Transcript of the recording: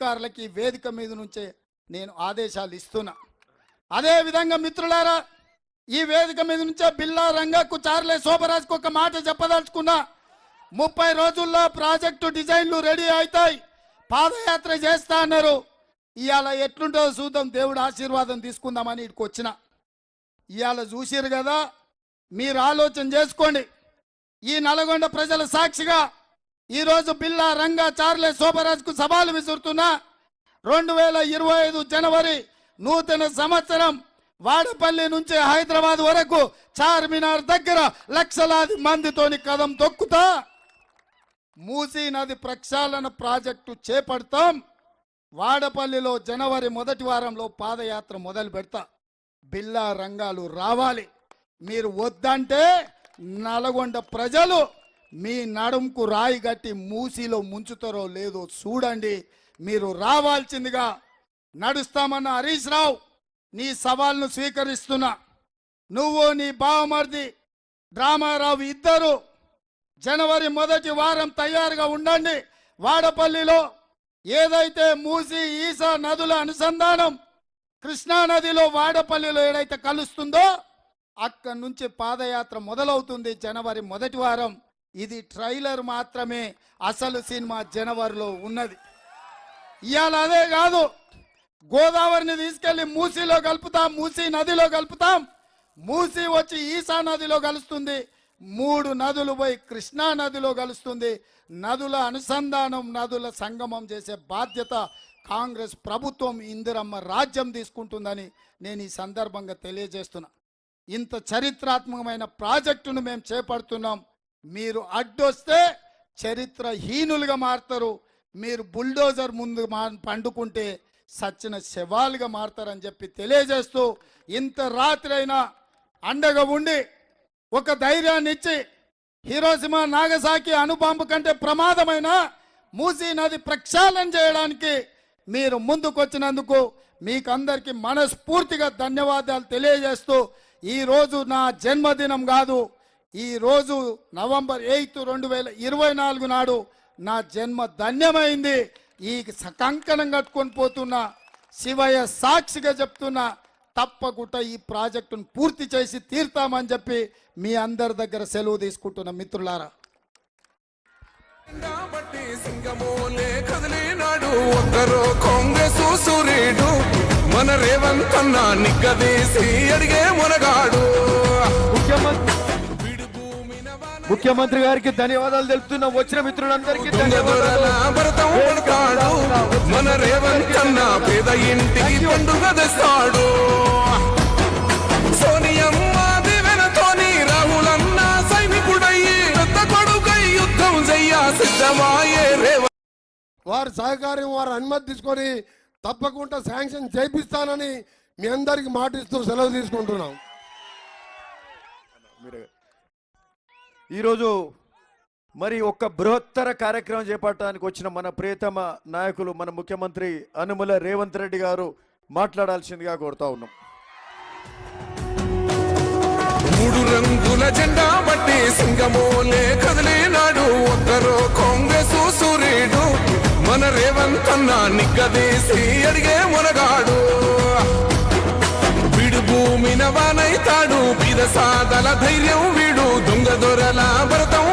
అధికారులకి వేదిక మీద నుంచే నేను ఆదేశాలు ఇస్తున్నా. అదేవిధంగా మిత్రులారా, ఈ వేదిక మీద నుంచే బిల్లా రంగకు చార్లే శోభరాజ్కు ఒక మాట చెప్పదలుచుకున్నా. 30 రోజుల్లో ప్రాజెక్టు డిజైన్లు రెడీ అవుతాయి, పాదయాత్ర చేస్తా అన్నారు. ఇవాళ ఎట్లుంటుందో చూద్దాం, దేవుడు ఆశీర్వాదం తీసుకుందామని ఇక్కడికి వచ్చిన. ఇవాళ చూసిరు కదా, మీరు ఆలోచన చేసుకోండి. ఈ నల్గొండ ప్రజల సాక్షిగా ఈరోజు బిల్లా రంగా చార్లే శోభరాజ్కు సవాలు విసురుతున్నా. 2025 జనవరి నూతన సంవత్సరం వాడపల్లి నుంచి హైదరాబాద్ వరకు చార్మినార్ దగ్గర లక్షలాది మందితోని కదం తొక్కుతా మూసీ నది ప్రక్షాళన ప్రాజెక్టు చేపడతాం. వాడపల్లిలో జనవరి మొదటి వారంలో పాదయాత్ర మొదలు పెడతా. బిల్లా రంగాలు రావాలి. మీరు వద్దంటే నల్గొండ ప్రజలు మీ నడుంకు రాయి గట్టి మూసీలో ముంచుతారో లేదో చూడండి. మీరు రావాల్సిందిగా నడుస్తామన్న హరీష్ రావు, నీ సవాల్ను స్వీకరిస్తున్నా. నువ్వు నీ బావమర్ది డ్రామారావు ఇద్దరు జనవరి మొదటి వారం తయారుగా ఉండండి. వాడపల్లిలో ఏదైతే మూసీ ఈసా నదుల అనుసంధానం కృష్ణా నదిలో వాడపల్లిలో ఏదైతే కలుస్తుందో అక్కడి నుంచి పాదయాత్ర మొదలవుతుంది జనవరి మొదటి వారం. ఇది ట్రైలర్ మాత్రమే, అసలు సినిమా జనవరిలో ఉన్నది. ఇవాళ అదే కాదు, గోదావరిని తీసుకెళ్లి మూసీలో కలుపుతాం, మూసీ నదిలో కలుపుతాం. మూసీ వచ్చి ఈసా నదిలో కలుస్తుంది, 3 నదులు పోయి కృష్ణా నదిలో కలుస్తుంది. నదుల అనుసంధానం, నదుల సంగమం చేసే బాధ్యత కాంగ్రెస్ ప్రభుత్వం, ఇందిరమ్మ రాజ్యం తీసుకుంటుందని నేను ఈ సందర్భంగా తెలియజేస్తున్నా. ఇంత చరిత్రాత్మకమైన ప్రాజెక్టును మేము చేపడుతున్నాం. మీరు అడ్డొస్తే చరిత్రహీనులుగా మారుతారు. మీరు బుల్డోజర్ ముందు పండుకుంటే సచ్చిన శవాలుగా మారుతారని చెప్పి తెలియజేస్తూ, ఇంత రాత్రి అయినా అండగా ఉండి ఒక ధైర్యాన్ని ఇచ్చి హిరోషిమా నాగసాకి అణుబాంబు కంటే ప్రమాదమైన మూసీ నది ప్రక్షాళన చేయడానికి మీరు ముందుకొచ్చినందుకు మీకు అందరికీ మనస్ఫూర్తిగా ధన్యవాదాలు తెలియజేస్తూ, ఈరోజు నా జన్మదినం కాదు, ఈరోజు నవంబర్ 8, 2024 నాడు నా జన్మ ధన్యమైంది. ఈ కంకణం కట్టుకొని పోతున్నా, శివయ్య సాక్షిగా చెప్తున్నా, తప్పకుండా ఈ ప్రాజెక్టును పూర్తి చేసి తీర్తామని చెప్పి మీ అందరి దగ్గర సెలవు తీసుకుంటున్న మిత్రులారా. కాంగ్రెస్ సూర్యుడు మన రేవంత్ అన్న నిగ్గదీసి అడిగే మునగాడు. ముఖ్యమంత్రి గారికి ధన్యవాదాలు తెలుపుతున్నా. వచ్చిన మిత్రులందరికీ మన రేవంత్ అన్న పేద ఇంటికి పండుగ తెస్తాడు. సోనియమ్మ దివెనతోని రాహులన్న సైనికుడయ్యి పెద్ద కొడుకై యుద్ధం చెయ్య సిద్ధమాయే రేవంత్. వారి సహకారం, వారి అనుమతి తీసుకొని తప్పకుండా శాంక్షన్ చేపిస్తానని మీ అందరికి మాటిస్తూ సెలవు తీసుకుంటున్నాం. ఈరోజు మరి ఒక బృహత్తర కార్యక్రమం చేపట్టడానికి వచ్చిన మన ప్రియతమ నాయకులు, మన ముఖ్యమంత్రి అనుముల రేవంత్ రెడ్డి గారు మాట్లాడాల్సిందిగా కోరుతా ఉన్నాం. 3 రంగుల జెండా బట్టి సింగమోలే కదిలినాడు ఒక్కరో కాంగ్రెస్ సూర్యుడు మన రేవంత్ అన్న నిగ్గదీసి అడిగే మునగాడు. వీడు భూమిన వానైతాడు, బీద సాదల ధైర్యం వీడు, దొంగ దొరల భరతం